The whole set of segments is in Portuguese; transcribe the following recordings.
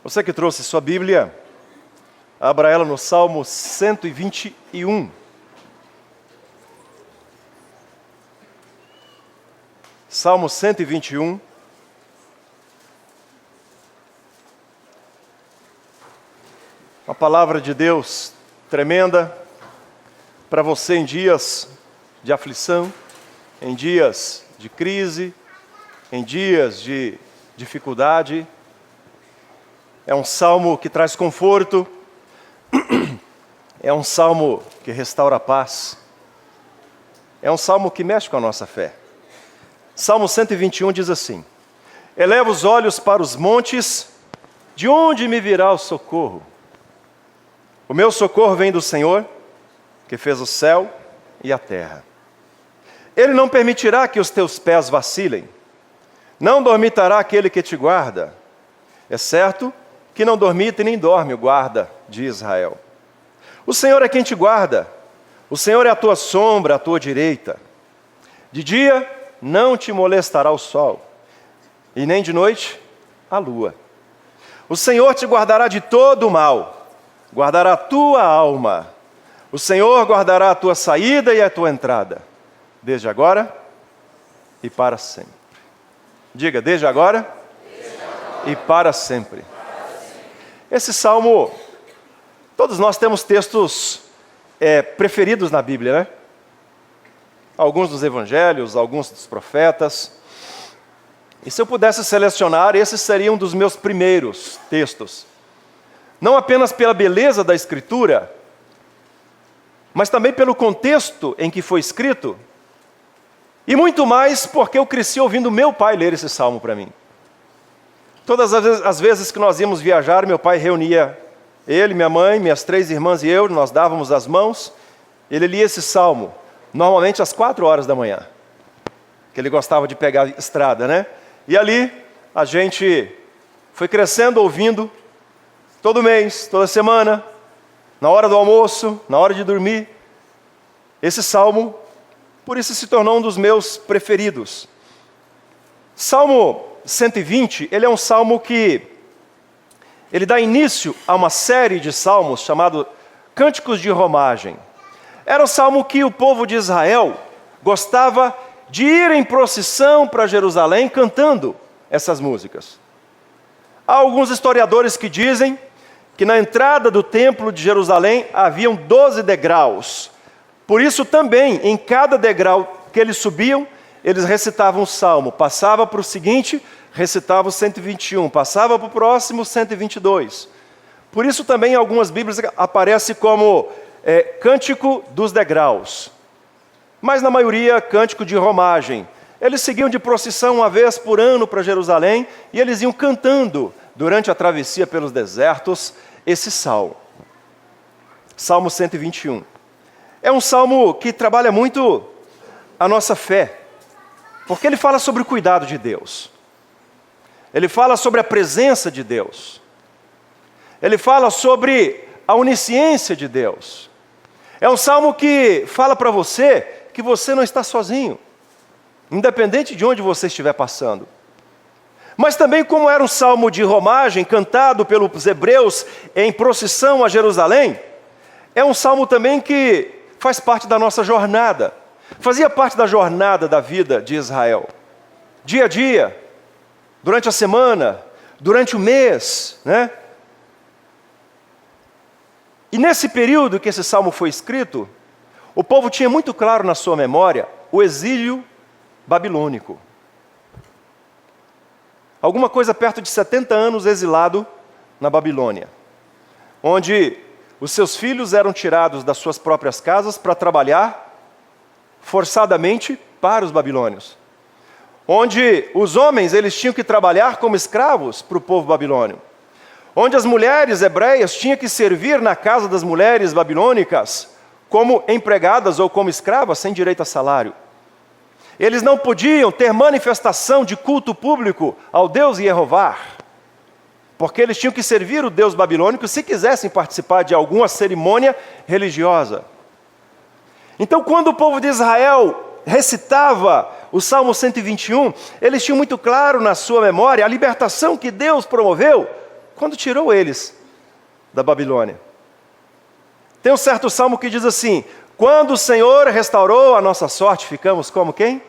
Você que trouxe sua Bíblia, abra ela no Salmo 121. Salmo 121. Uma palavra de Deus tremenda para você em dias de aflição, em dias de crise, em dias de dificuldade. É um salmo que traz conforto, é um salmo que restaura a paz, é um salmo que mexe com a nossa fé. Salmo 121 diz assim: eleva os olhos para os montes, de onde me virá o socorro? O meu socorro vem do Senhor, que fez o céu e a terra. Ele não permitirá que os teus pés vacilem, não dormitará aquele que te guarda. É certo que não dormita e nem dorme o guarda de Israel. O Senhor é quem te guarda, o Senhor é a tua sombra, à tua direita. De dia não te molestará o sol, e nem de noite a lua. O Senhor te guardará de todo o mal, guardará a tua alma. O Senhor guardará a tua saída e a tua entrada, desde agora e para sempre. Diga, desde agora e para sempre. Esse salmo, todos nós temos textos preferidos na Bíblia, né? Alguns dos evangelhos, alguns dos profetas. E se eu pudesse selecionar, esse seria um dos meus primeiros textos. Não apenas pela beleza da Escritura, mas também pelo contexto em que foi escrito, e muito mais porque eu cresci ouvindo meu pai ler esse salmo para mim. Todas as vezes que nós íamos viajar, meu pai reunia ele, minha mãe, minhas 3 irmãs e eu, nós dávamos as mãos, ele lia esse salmo, normalmente às 4 horas da manhã, que ele gostava de pegar a estrada, né? E ali a gente foi crescendo ouvindo, todo mês, toda semana, na hora do almoço, na hora de dormir, esse salmo, por isso se tornou um dos meus preferidos. Salmo 120, ele é um salmo que ele dá início a uma série de salmos chamado Cânticos de Romagem. Era um salmo que o povo de Israel gostava de ir em procissão para Jerusalém cantando essas músicas. Há alguns historiadores que dizem que na entrada do templo de Jerusalém haviam 12 degraus. Por isso também, em cada degrau que eles subiam, eles recitavam um salmo. Passava para o seguinte, recitava o 121. Passava para o próximo, 122. Por isso também em algumas Bíblias aparece como cântico dos degraus. Mas na maioria, cântico de romagem. Eles seguiam de procissão uma vez por ano para Jerusalém e eles iam cantando durante a travessia pelos desertos esse salmo. Salmo 121. É um salmo que trabalha muito a nossa fé, porque ele fala sobre o cuidado de Deus. Ele fala sobre a presença de Deus. Ele fala sobre a onisciência de Deus. É um salmo que fala para você que você não está sozinho, independente de onde você estiver passando. Mas também, como era um salmo de romagem, cantado pelos hebreus em procissão a Jerusalém, é um salmo também que faz parte da nossa jornada. Fazia parte da jornada da vida de Israel. Dia a dia, durante a semana, durante o mês, né? E nesse período que esse salmo foi escrito, o povo tinha muito claro na sua memória o exílio babilônico. Alguma coisa perto de 70 anos exilado na Babilônia, onde os seus filhos eram tirados das suas próprias casas para trabalhar forçadamente para os babilônios. Onde os homens eles tinham que trabalhar como escravos para o povo babilônio. Onde as mulheres hebreias tinham que servir na casa das mulheres babilônicas como empregadas ou como escravas sem direito a salário. Eles não podiam ter manifestação de culto público ao Deus Jeová, porque eles tinham que servir o Deus babilônico se quisessem participar de alguma cerimônia religiosa. Então, quando o povo de Israel recitava o Salmo 121, eles tinham muito claro na sua memória a libertação que Deus promoveu quando tirou eles da Babilônia. Tem um certo salmo que diz assim: quando o Senhor restaurou a nossa sorte, ficamos como quem?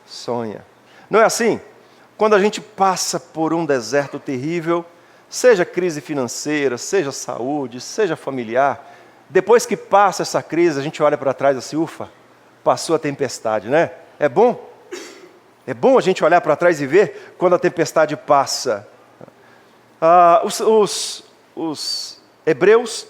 Sonha. Não é assim? Quando a gente passa por um deserto terrível, seja crise financeira, seja saúde, seja familiar, depois que passa essa crise, a gente olha para trás assim, ufa, passou a tempestade, né? É bom? É bom a gente olhar para trás e ver quando a tempestade passa. Os hebreus,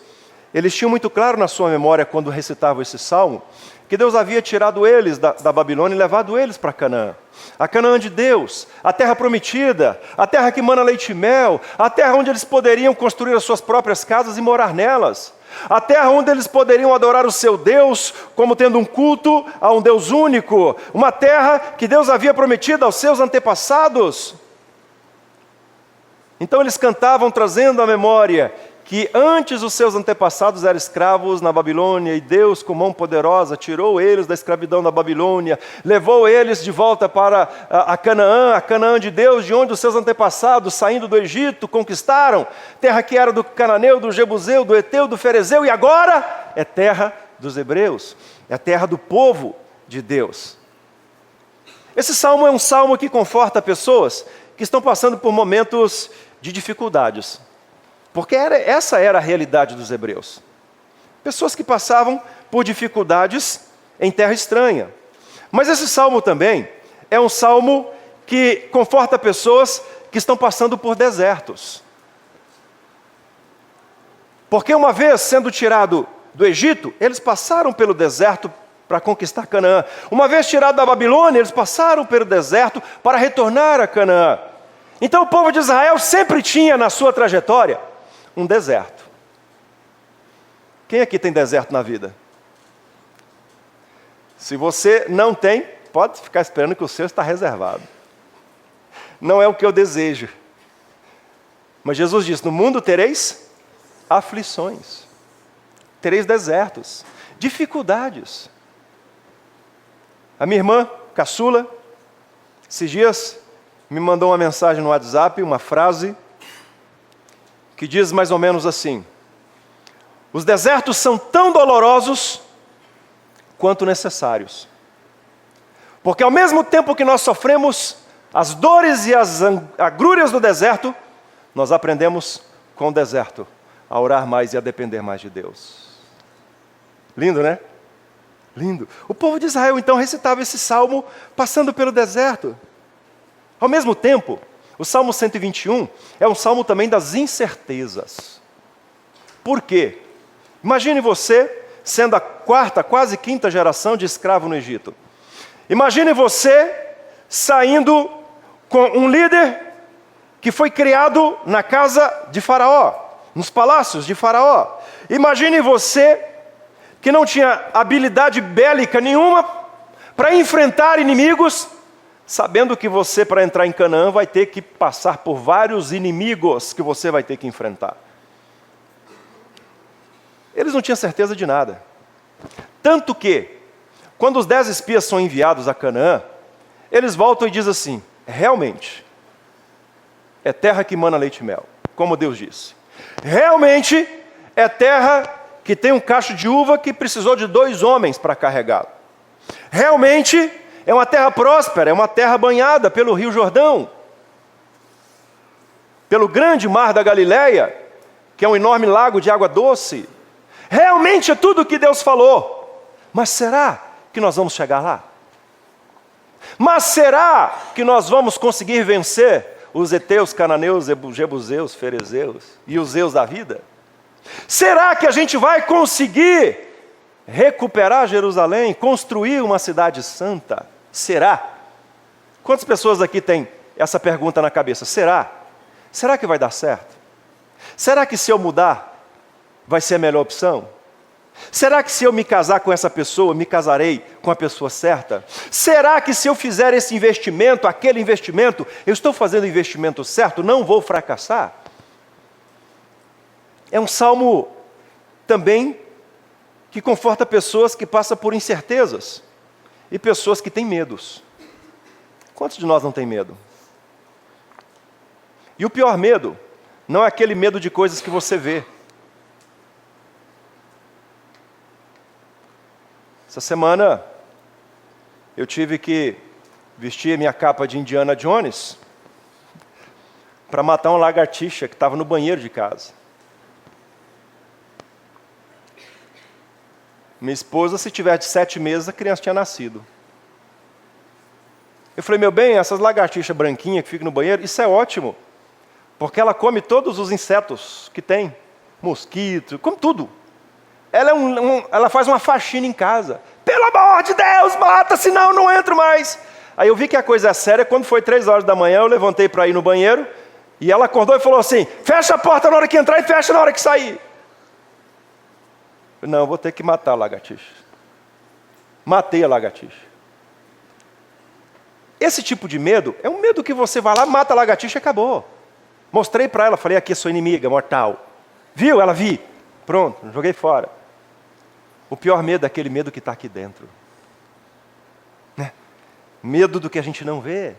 eles tinham muito claro na sua memória, quando recitavam esse salmo, que Deus havia tirado eles da Babilônia e levado eles para Canaã. A Canaã de Deus, a terra prometida, a terra que mana leite e mel, a terra onde eles poderiam construir as suas próprias casas e morar nelas. A terra onde eles poderiam adorar o seu Deus, como tendo um culto a um Deus único. Uma terra que Deus havia prometido aos seus antepassados. Então eles cantavam trazendo à memória que antes os seus antepassados eram escravos na Babilônia, e Deus, com mão poderosa, tirou eles da escravidão da Babilônia, levou eles de volta para a Canaã de Deus, de onde os seus antepassados, saindo do Egito, conquistaram, terra que era do Cananeu, do Jebuseu, do Eteu, do Ferezeu, e agora é terra dos hebreus, é a terra do povo de Deus. Esse salmo é um salmo que conforta pessoas que estão passando por momentos de dificuldades. Porque essa era a realidade dos hebreus. Pessoas que passavam por dificuldades em terra estranha. Mas esse salmo também é um salmo que conforta pessoas que estão passando por desertos. Porque uma vez sendo tirado do Egito, eles passaram pelo deserto para conquistar Canaã. Uma vez tirado da Babilônia, eles passaram pelo deserto para retornar a Canaã. Então o povo de Israel sempre tinha na sua trajetória um deserto. Quem aqui tem deserto na vida? Se você não tem, pode ficar esperando que o seu está reservado. Não é o que eu desejo. Mas Jesus disse: no mundo tereis aflições, tereis desertos, dificuldades. A minha irmã, caçula, esses dias me mandou uma mensagem no WhatsApp, uma frase que diz mais ou menos assim: os desertos são tão dolorosos quanto necessários. Porque ao mesmo tempo que nós sofremos as dores e as agrúrias do deserto, nós aprendemos com o deserto a orar mais e a depender mais de Deus. Lindo, né? Lindo. O povo de Israel então recitava esse salmo passando pelo deserto. Ao mesmo tempo, o Salmo 121 é um salmo também das incertezas. Por quê? Imagine você sendo a quarta, quase quinta geração de escravo no Egito. Imagine você saindo com um líder que foi criado na casa de Faraó, nos palácios de Faraó. Imagine você que não tinha habilidade bélica nenhuma para enfrentar inimigos, sabendo que você, para entrar em Canaã, vai ter que passar por vários inimigos que você vai ter que enfrentar. Eles não tinham certeza de nada. Tanto que, quando os 10 espias são enviados a Canaã, eles voltam e dizem assim: realmente, é terra que mana leite e mel, como Deus disse. Realmente, é terra que tem um cacho de uva que precisou de 2 homens para carregá-lo. Realmente, é uma terra próspera, é uma terra banhada pelo Rio Jordão, pelo grande mar da Galileia, que é um enorme lago de água doce. Realmente é tudo o que Deus falou. Mas será que nós vamos chegar lá? Mas será que nós vamos conseguir vencer os heteus, cananeus, jebuseus, ferezeus e os zeus da vida? Será que a gente vai conseguir recuperar Jerusalém, construir uma cidade santa? Será? Quantas pessoas aqui têm essa pergunta na cabeça? Será? Será que vai dar certo? Será que se eu mudar, vai ser a melhor opção? Será que se eu me casar com essa pessoa, me casarei com a pessoa certa? Será que se eu fizer esse investimento, aquele investimento, eu estou fazendo o investimento certo, não vou fracassar? É um salmo também que conforta pessoas que passam por incertezas e pessoas que têm medos. Quantos de nós não têm medo? E o pior medo Não é aquele medo de coisas que você vê. Essa semana, eu tive que vestir a minha capa de Indiana Jones para matar uma lagartixa que estava no banheiro de casa. Minha esposa, se tiver de 7 meses, a criança tinha nascido. Eu falei, meu bem, essas lagartixas branquinhas que ficam no banheiro, isso é ótimo. Porque ela come todos os insetos que tem. Mosquito, come tudo. Ela faz uma faxina em casa. Pelo amor de Deus, mata, senão eu não entro mais. Aí eu vi que a coisa é séria. Quando foi 3 horas da manhã, eu levantei para ir no banheiro. E ela acordou e falou assim, fecha a porta na hora que entrar e fecha na hora que sair. Não, eu vou ter que matar a lagartixa. Matei a lagartixa. Esse tipo de medo é um medo que você vai lá, mata a lagartixa e acabou. Mostrei para ela, falei, aqui é sua inimiga, mortal. Viu? Ela vi. Pronto, joguei fora. O pior medo é aquele medo que está aqui dentro. Né? Medo do que a gente não vê.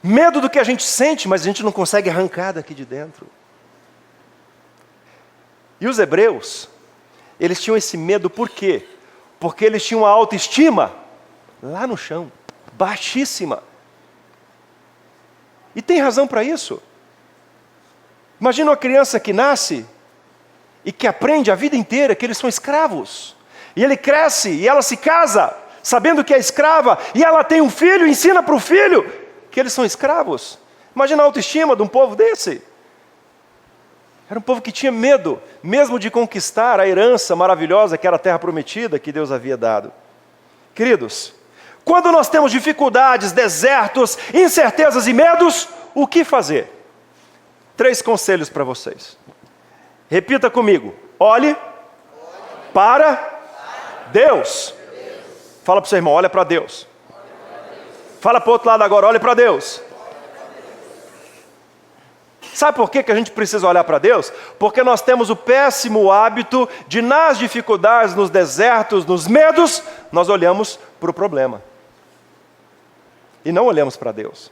Medo do que a gente sente, mas a gente não consegue arrancar daqui de dentro. E os hebreus, eles tinham esse medo por quê? Porque eles tinham uma autoestima lá no chão, baixíssima. E tem razão para isso. Imagina uma criança que nasce e que aprende a vida inteira que eles são escravos. E ele cresce e ela se casa, sabendo que é escrava, e ela tem um filho e ensina para o filho que eles são escravos. Imagina a autoestima de um povo desse. Era um povo que tinha medo, mesmo de conquistar a herança maravilhosa que era a terra prometida que Deus havia dado. Queridos, quando nós temos dificuldades, desertos, incertezas e medos, o que fazer? 3 conselhos para vocês. Repita comigo. Olhe para Deus. Fala para o seu irmão, olha para Deus. Fala para o outro lado agora, olhe para Deus. Sabe por que a gente precisa olhar para Deus? Porque nós temos o péssimo hábito de, nas dificuldades, nos desertos, nos medos, nós olhamos para o problema. E não olhamos para Deus.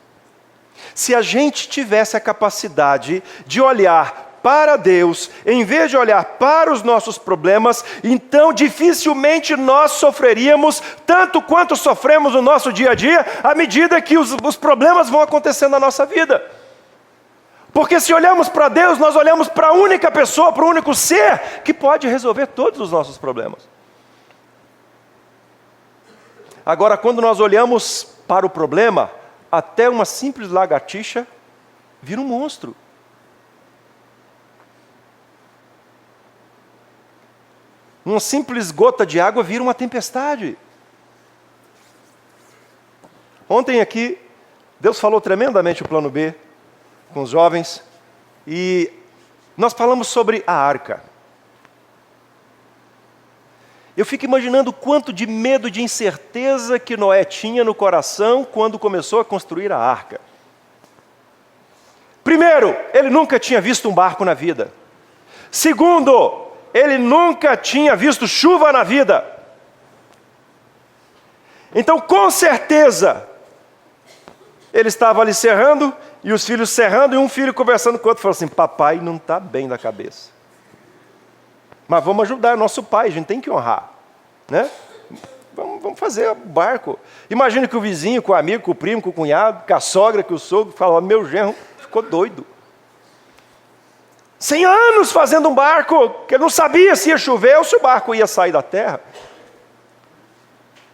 Se a gente tivesse a capacidade de olhar para Deus, em vez de olhar para os nossos problemas, então dificilmente nós sofreríamos tanto quanto sofremos no nosso dia a dia, à medida que os problemas vão acontecendo na nossa vida. Porque se olhamos para Deus, nós olhamos para a única pessoa, para o único ser que pode resolver todos os nossos problemas. Agora, quando nós olhamos para o problema, até uma simples lagartixa vira um monstro. Uma simples gota de água vira uma tempestade. Ontem aqui, Deus falou tremendamente o plano B com os jovens, e nós falamos sobre a arca. Eu fico imaginando o quanto de medo, de incerteza que Noé tinha no coração quando começou a construir a arca. Primeiro, ele nunca tinha visto um barco na vida. Segundo, ele nunca tinha visto chuva na vida. Então, com certeza, ele estava ali serrando, e os filhos serrando, e um filho conversando com o outro, falou assim, papai não está bem da cabeça. Mas vamos ajudar nosso pai, a gente tem que honrar. Né? Vamos fazer o barco. Imagina que o vizinho, com o amigo, com o primo, com o cunhado, com a sogra, com o sogro, falou, meu genro ficou doido. 100 anos fazendo um barco, que ele não sabia se ia chover ou se o barco ia sair da terra.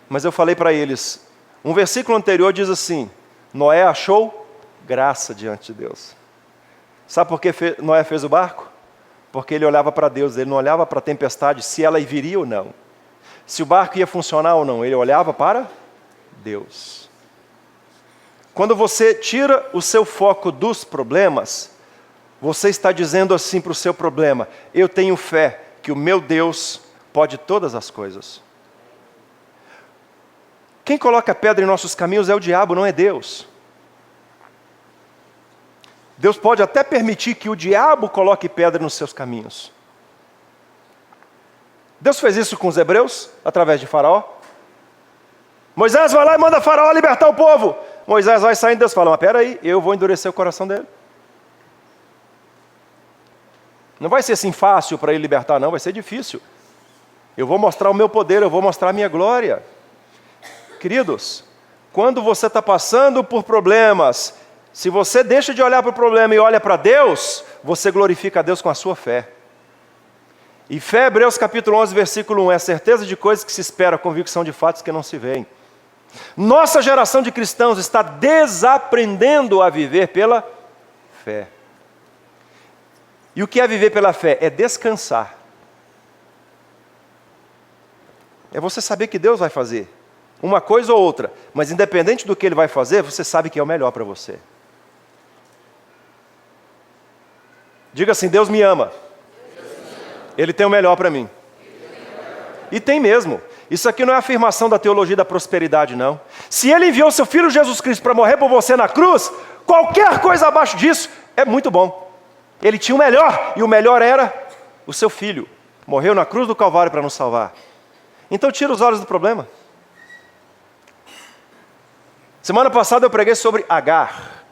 Mas eu falei para eles, um versículo anterior diz assim, Noé achou graça diante de Deus. Sabe por que Noé fez o barco? Porque ele olhava para Deus, ele não olhava para a tempestade, se ela viria ou não. Se o barco ia funcionar ou não, ele olhava para Deus. Quando você tira o seu foco dos problemas, você está dizendo assim para o seu problema, eu tenho fé que o meu Deus pode todas as coisas. Quem coloca pedra em nossos caminhos é o diabo, não é Deus. Deus pode até permitir que o diabo coloque pedra nos seus caminhos. Deus fez isso com os hebreus, através de Faraó. Moisés vai lá e manda Faraó libertar o povo. Moisés vai saindo, Deus fala, mas peraí, eu vou endurecer o coração dele. Não vai ser assim fácil para ele libertar, não, vai ser difícil. Eu vou mostrar o meu poder, eu vou mostrar a minha glória. Queridos, quando você está passando por problemas, se você deixa de olhar para o problema e olha para Deus, você glorifica a Deus com a sua fé. E fé, Hebreus capítulo 11, versículo 1, é a certeza de coisas que se espera, a convicção de fatos que não se veem. Nossa geração de cristãos está desaprendendo a viver pela fé. E o que é viver pela fé? É descansar. É você saber que Deus vai fazer uma coisa ou outra, mas independente do que Ele vai fazer, você sabe que é o melhor para você. Diga assim: Deus me ama. Ele tem o melhor para mim. E tem mesmo. Isso aqui não é afirmação da teologia da prosperidade, não. Se Ele enviou seu Filho Jesus Cristo para morrer por você na cruz, qualquer coisa abaixo disso é muito bom. Ele tinha o melhor, e o melhor era o seu Filho. Morreu na cruz do Calvário para nos salvar. Então tira os olhos do problema. Semana passada eu preguei sobre Agar.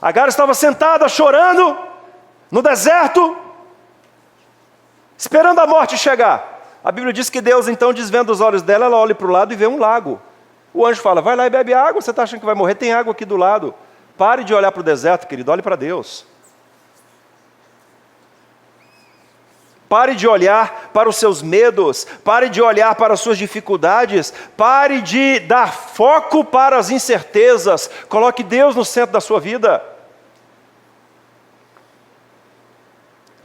Agar estava sentada chorando no deserto, esperando a morte chegar. A Bíblia diz que Deus então desvenda os olhos dela, ela olha para o lado e vê um lago. O anjo fala: vai lá e bebe água, você está achando que vai morrer? Tem água aqui do lado. Pare de olhar para o deserto, querido, olhe para Deus. Pare de olhar para os seus medos, pare de olhar para as suas dificuldades, pare de dar foco para as incertezas, coloque Deus no centro da sua vida.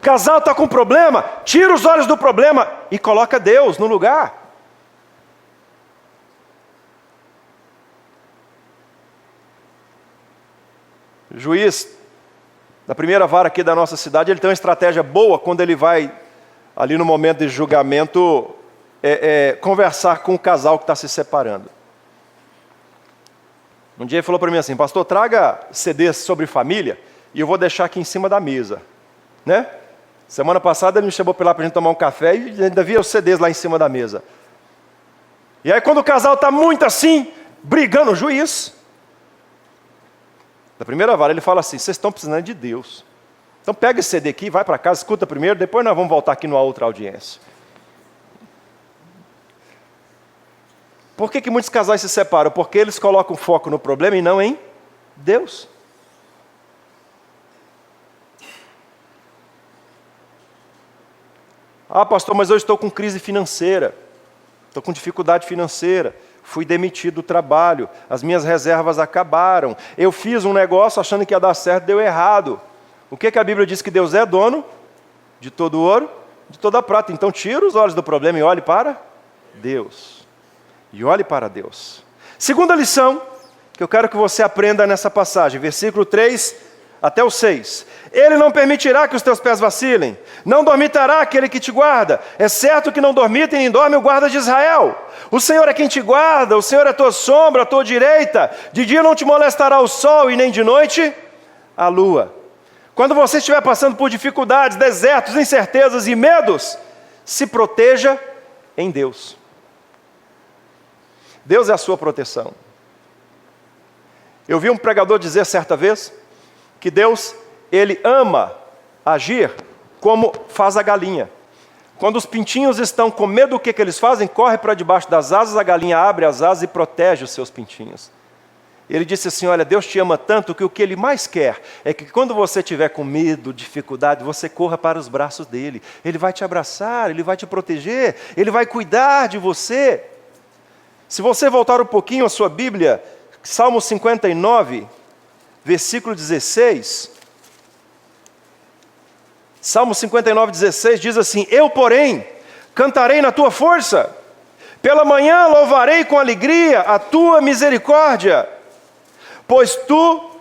Casal está com problema, tira os olhos do problema e coloca Deus no lugar. O juiz da primeira vara aqui da nossa cidade, ele tem uma estratégia boa quando ele vai, ali no momento de julgamento, conversar com o casal que está se separando. Um dia ele falou para mim assim: pastor, traga CDs sobre família e eu vou deixar aqui em cima da mesa, né? Semana passada ele me chamou para lá para a gente tomar um café e ainda via os CDs lá em cima da mesa. E aí quando o casal está muito assim, brigando, o juiz da primeira vara, ele fala assim: vocês estão precisando de Deus. Então pega esse CD aqui, vai para casa, escuta primeiro, depois nós vamos voltar aqui numa outra audiência. Por que muitos casais se separam? Porque eles colocam foco no problema e não em Deus. Ah, pastor, mas eu estou com crise financeira, estou com dificuldade financeira, fui demitido do trabalho, as minhas reservas acabaram, eu fiz um negócio achando que ia dar certo, deu errado. O que a Bíblia diz? Que Deus é dono de todo ouro, de toda prata. Então tira os olhos do problema e olhe para Deus. E olhe para Deus. Segunda lição que eu quero que você aprenda nessa passagem, versículo 3 até o 6. Ele não permitirá que os teus pés vacilem, não dormitará aquele que te guarda. É certo que não dormita e nem dorme o guarda de Israel. O Senhor é quem te guarda, o Senhor é a tua sombra, a tua direita. De dia não te molestará o sol e nem de noite a lua. Quando você estiver passando por dificuldades, desertos, incertezas e medos, se proteja em Deus. Deus é a sua proteção. Eu vi um pregador dizer certa vez que Deus, Ele ama agir como faz a galinha. Quando os pintinhos estão com medo, o que eles fazem? Corre para debaixo das asas, a galinha abre as asas e protege os seus pintinhos. Ele disse assim: olha, Deus te ama tanto que o que Ele mais quer é que quando você estiver com medo, dificuldade, você corra para os braços dEle. Ele vai te abraçar, Ele vai te proteger, Ele vai cuidar de você. Se você voltar um pouquinho à sua Bíblia, Salmo 59, versículo 16. Salmo 59, 16 diz assim: eu, porém, cantarei na tua força, pela manhã louvarei com alegria a tua misericórdia, pois tu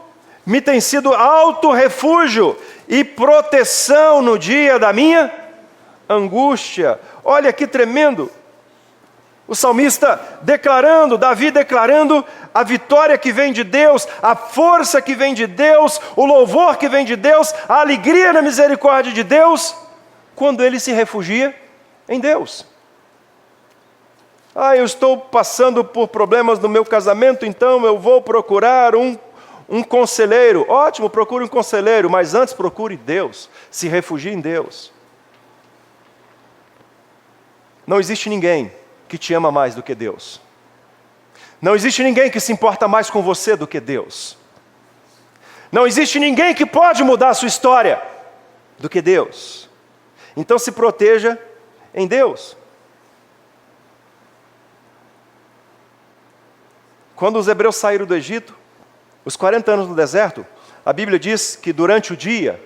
me tens sido alto refúgio e proteção no dia da minha angústia. Olha que tremendo! O salmista declarando, Davi declarando a vitória que vem de Deus, a força que vem de Deus, o louvor que vem de Deus, a alegria na misericórdia de Deus, quando ele se refugia em Deus. Ah, eu estou passando por problemas no meu casamento, então eu vou procurar um Um conselheiro, ótimo, procure um conselheiro, mas antes procure Deus, se refugie em Deus. Não existe ninguém que te ama mais do que Deus. Não existe ninguém que se importa mais com você do que Deus. Não existe ninguém que pode mudar a sua história do que Deus. Então se proteja em Deus. Quando os hebreus saíram do Egito, os 40 anos no deserto, a Bíblia diz que durante o dia,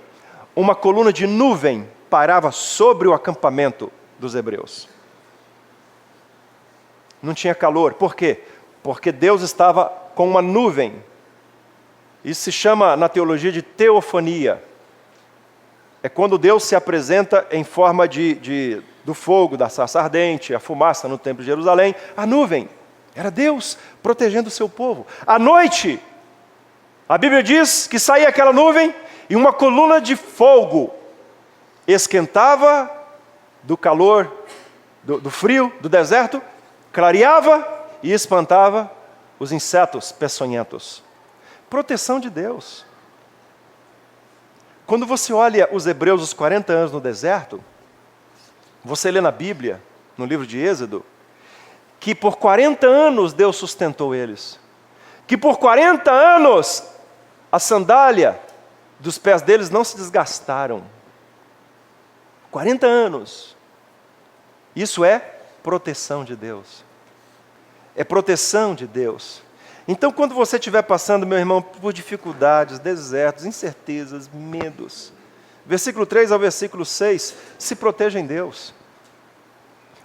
uma coluna de nuvem pairava sobre o acampamento dos hebreus. Não tinha calor. Por quê? Porque Deus estava com uma nuvem. Isso se chama na teologia de teofania. É quando Deus se apresenta em forma do fogo, da sarça ardente, a fumaça no templo de Jerusalém. A nuvem era Deus protegendo o seu povo. À noite, a Bíblia diz que saía aquela nuvem e uma coluna de fogo esquentava do calor, do frio, do deserto, clareava e espantava os insetos peçonhentos. Proteção de Deus. Quando você olha os hebreus, os 40 anos no deserto, você lê na Bíblia, no livro de Êxodo, que por 40 anos Deus sustentou eles. Que por 40 anos a sandália dos pés deles não se desgastaram. 40 anos. Isso é proteção de Deus. É proteção de Deus. Então, quando você estiver passando, meu irmão, por dificuldades, desertos, incertezas, medos, versículo 3 ao versículo 6, se proteja em Deus.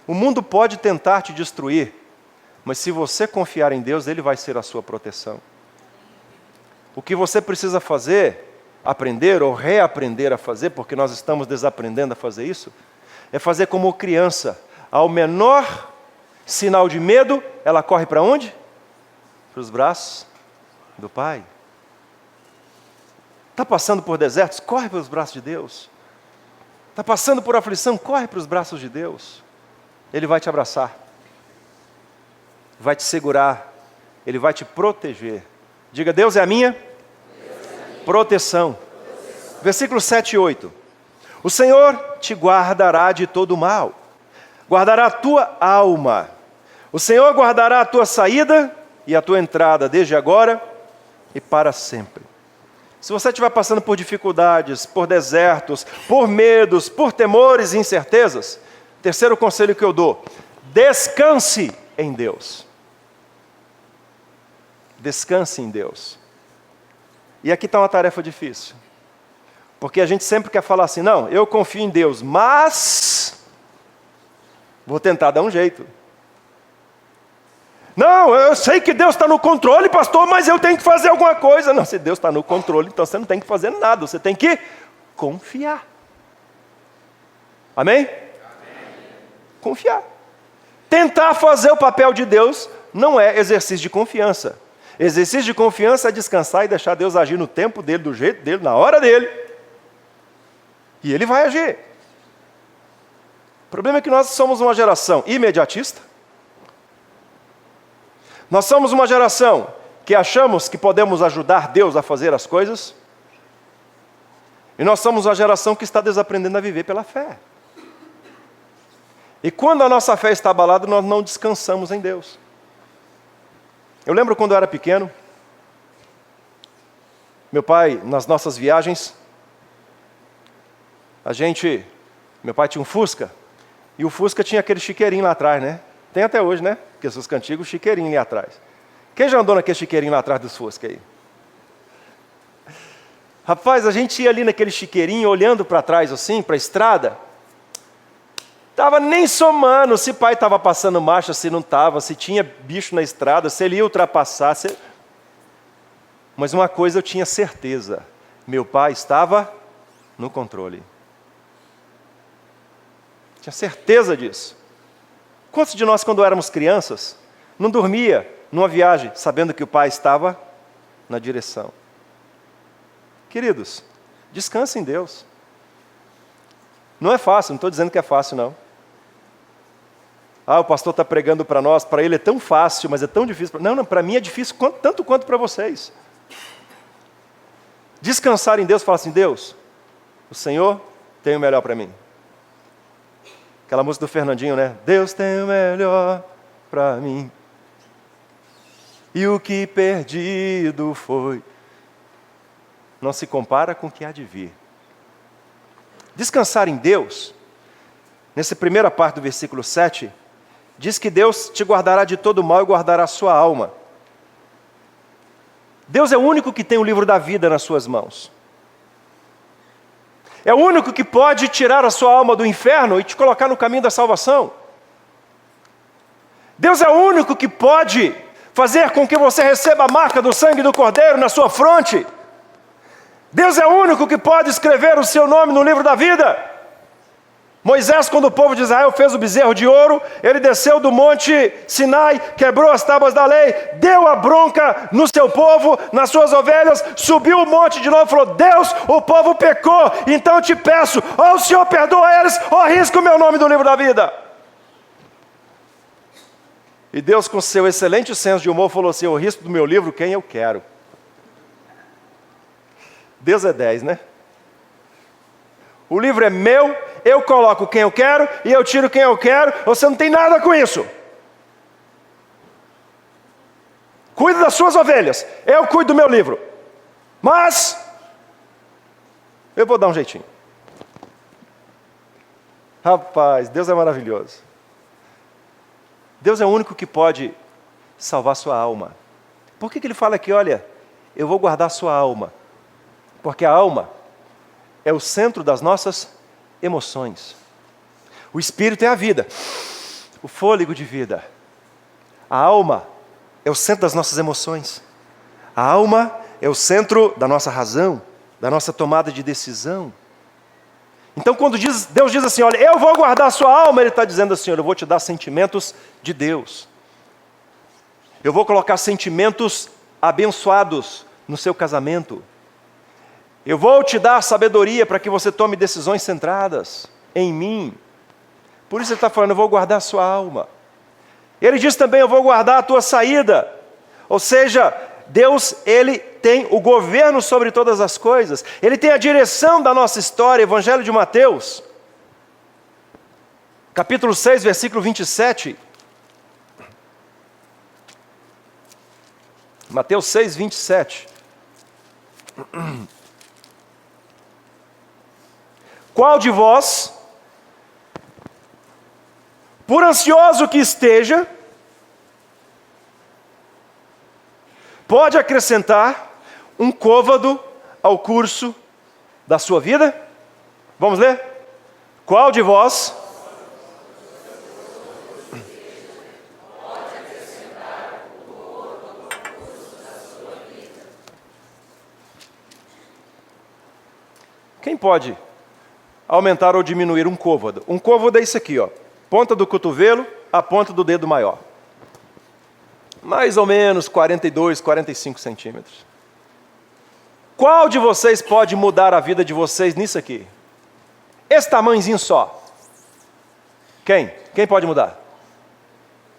O mundo pode tentar te destruir, mas se você confiar em Deus, Ele vai ser a sua proteção. O que você precisa fazer, aprender ou reaprender a fazer, porque nós estamos desaprendendo a fazer isso, é fazer como criança. Ao menor sinal de medo, ela corre para onde? Para os braços do Pai. Está passando por desertos? Corre para os braços de Deus. Está passando por aflição? Corre para os braços de Deus. Ele vai te abraçar. Vai te segurar. Ele vai te proteger. Diga, Deus é a minha proteção. Versículos 7 e 8. O Senhor te guardará de todo mal. Guardará a tua alma. O Senhor guardará a tua saída e a tua entrada, desde agora e para sempre. Se você estiver passando por dificuldades, por desertos, por medos, por temores e incertezas, terceiro conselho que eu dou: descanse em Deus. Descanse em Deus. E aqui está uma tarefa difícil. Porque a gente sempre quer falar assim, não, eu confio em Deus, mas vou tentar dar um jeito. Não, eu sei que Deus está no controle, pastor, mas eu tenho que fazer alguma coisa. Não, se Deus está no controle, então você não tem que fazer nada, você tem que confiar. Amém? Amém. Confiar. Tentar fazer o papel de Deus não é exercício de confiança. Exercício de confiança é descansar e deixar Deus agir no tempo dele, do jeito dele, na hora dele. E Ele vai agir. O problema é que nós somos uma geração imediatista. Nós somos uma geração que achamos que podemos ajudar Deus a fazer as coisas. E nós somos uma geração que está desaprendendo a viver pela fé. E quando a nossa fé está abalada, nós não descansamos em Deus. Eu lembro quando eu era pequeno, meu pai, nas nossas viagens, meu pai tinha um Fusca, e o Fusca tinha aquele chiqueirinho lá atrás, né? Tem até hoje, né? Porque os Fusca antigos, chiqueirinho ali atrás. Quem já andou naquele chiqueirinho lá atrás dos Fusca aí? Rapaz, a gente ia ali naquele chiqueirinho, olhando para trás assim, para a estrada, estava nem somando se pai estava passando marcha, se não estava, se tinha bicho na estrada, se ele ia ultrapassar. Mas uma coisa eu tinha certeza, meu pai estava no controle. Tinha certeza disso. Quantos de nós, quando éramos crianças, não dormia numa viagem, sabendo que o pai estava na direção? Queridos, descanse em Deus. Não é fácil, não estou dizendo que é fácil, não. O pastor está pregando para nós, para ele é tão fácil, mas é tão difícil. Não, para mim é difícil tanto quanto para vocês. Descansar em Deus, falar assim, Deus, o Senhor tem o melhor para mim. Aquela música do Fernandinho, né? Deus tem o melhor para mim. E o que perdido foi, não se compara com o que há de vir. Descansar em Deus, nessa primeira parte do versículo 7, diz que Deus te guardará de todo mal e guardará a sua alma. Deus é o único que tem o livro da vida nas suas mãos. É o único que pode tirar a sua alma do inferno e te colocar no caminho da salvação. Deus é o único que pode fazer com que você receba a marca do sangue do Cordeiro na sua fronte. Deus é o único que pode escrever o seu nome no livro da vida. Moisés, quando o povo de Israel fez o bezerro de ouro, ele desceu do monte Sinai, quebrou as tábuas da lei, deu a bronca no seu povo, nas suas ovelhas, subiu o monte de novo e falou, Deus, o povo pecou, então eu te peço, ou o Senhor perdoa eles, ou risca o meu nome do livro da vida. E Deus, com seu excelente senso de humor, falou assim, eu risco do meu livro quem eu quero. Deus é 10, né? O livro é meu, eu coloco quem eu quero e eu tiro quem eu quero, você não tem nada com isso. Cuida das suas ovelhas, eu cuido do meu livro. Mas, eu vou dar um jeitinho. Rapaz, Deus é maravilhoso. Deus é o único que pode salvar sua alma. Por que ele fala aqui, olha, eu vou guardar sua alma? Porque a alma é o centro das nossas emoções. O espírito é a vida, o fôlego de vida. A alma é o centro das nossas emoções. A alma é o centro da nossa razão, da nossa tomada de decisão. Então quando Deus diz assim, olha, eu vou guardar a sua alma, Ele está dizendo assim, olha, eu vou te dar sentimentos de Deus. Eu vou colocar sentimentos abençoados no seu casamento. Eu vou te dar sabedoria para que você tome decisões centradas em mim. Por isso Ele está falando, eu vou guardar a sua alma. Ele diz também, eu vou guardar a tua saída. Ou seja, Deus, Ele tem o governo sobre todas as coisas. Ele tem a direção da nossa história. Evangelho de Mateus, capítulo 6, versículo 27. Mateus 6, 27. Qual de vós, por ansioso que esteja, pode acrescentar um côvado ao curso da sua vida? Vamos ler? Qual de vós pode acrescentar um côvado ao curso da sua vida? Quem pode aumentar ou diminuir um côvado? Um côvado é isso aqui, ó, ponta do cotovelo a ponta do dedo maior. Mais ou menos 42, 45 centímetros. Qual de vocês pode mudar a vida de vocês nisso aqui? Esse tamanhozinho só. Quem? Quem pode mudar?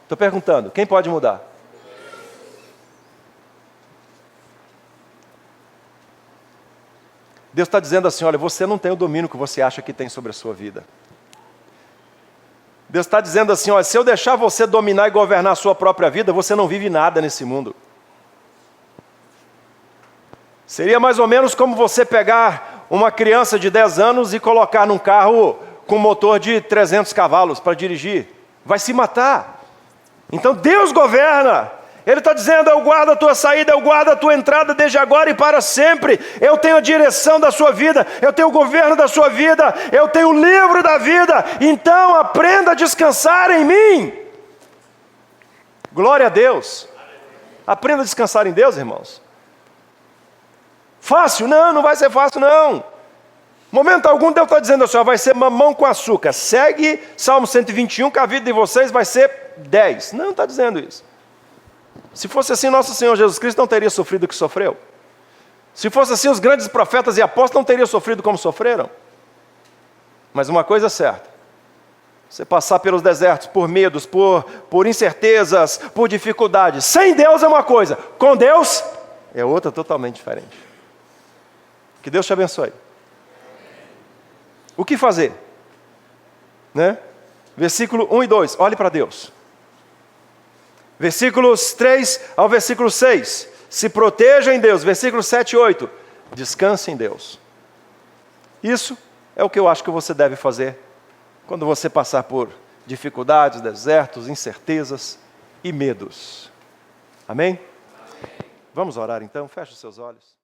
Estou perguntando, quem pode mudar? Deus está dizendo assim, olha, você não tem o domínio que você acha que tem sobre a sua vida. Deus está dizendo assim, olha, se eu deixar você dominar e governar a sua própria vida, você não vive nada nesse mundo. Seria mais ou menos como você pegar uma criança de 10 anos e colocar num carro com motor de 300 cavalos para dirigir. Vai se matar. Então Deus governa. Ele está dizendo, eu guardo a tua saída, eu guardo a tua entrada desde agora e para sempre. Eu tenho a direção da sua vida, eu tenho o governo da sua vida, eu tenho o livro da vida. Então aprenda a descansar em mim. Glória a Deus. Aprenda a descansar em Deus, irmãos. Fácil? Não, não vai ser fácil não. Momento algum Deus está dizendo assim, ó, vai ser mamão com açúcar. Segue Salmo 121 que a vida de vocês vai ser 10. Não está dizendo isso. Se fosse assim, nosso Senhor Jesus Cristo não teria sofrido o que sofreu. Se fosse assim, os grandes profetas e apóstolos não teriam sofrido como sofreram. Mas uma coisa é certa. Você passar pelos desertos, por medos, por incertezas, por dificuldades. Sem Deus é uma coisa, com Deus é outra totalmente diferente. Que Deus te abençoe. O que fazer? Né? Versículo 1 e 2, olhe para Deus. Versículos 3 ao versículo 6, se proteja em Deus. Versículos 7 e 8, descanse em Deus. Isso é o que eu acho que você deve fazer quando você passar por dificuldades, desertos, incertezas e medos. Amém? Vamos orar então, feche os seus olhos.